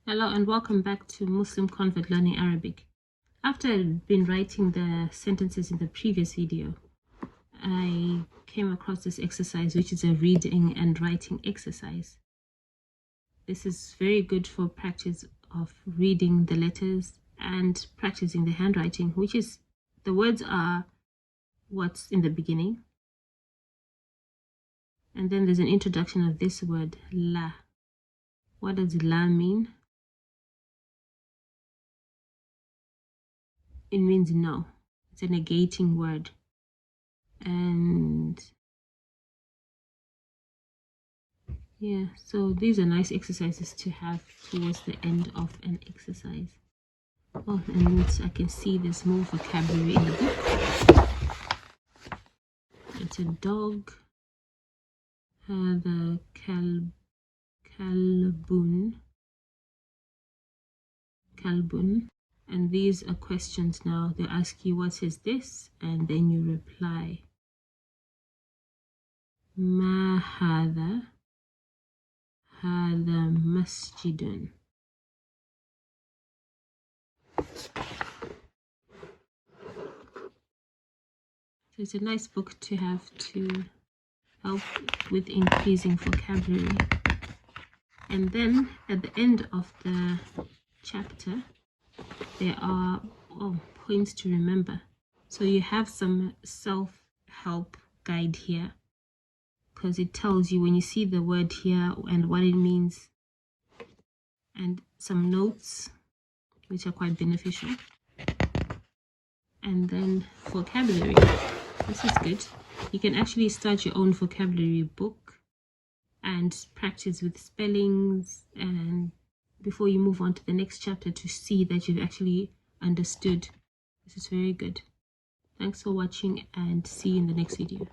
Hello and welcome back to Muslim Convert Learning Arabic. After I'd been writing the sentences in the previous video, I came across this exercise, which is a reading and writing exercise. This is very good for practice of reading the letters and practicing the handwriting, which is, the words are what's in the beginning. And then there's an introduction of this word, la. What does la mean? It means no. It's a negating word. And yeah, so these are nice exercises to have towards the end of an exercise. Oh, and I can see there's more vocabulary in the book. It's a dog. The kalbun. And these are questions now. They'll ask you, what is this? And then you reply. Ma hadha? Hadha masjidun. So it's a nice book to have to help with increasing vocabulary. And then at the end of the chapter, there are points to remember. So you have some self-help guide here, because it tells you when you see the word here and what it means, and some notes which are quite beneficial. And then vocabulary. This is good. You can actually start your own vocabulary book and practice with spellings, and before you move on to the next chapter, to see that you've actually understood. This is very good. Thanks for watching and see you in the next video.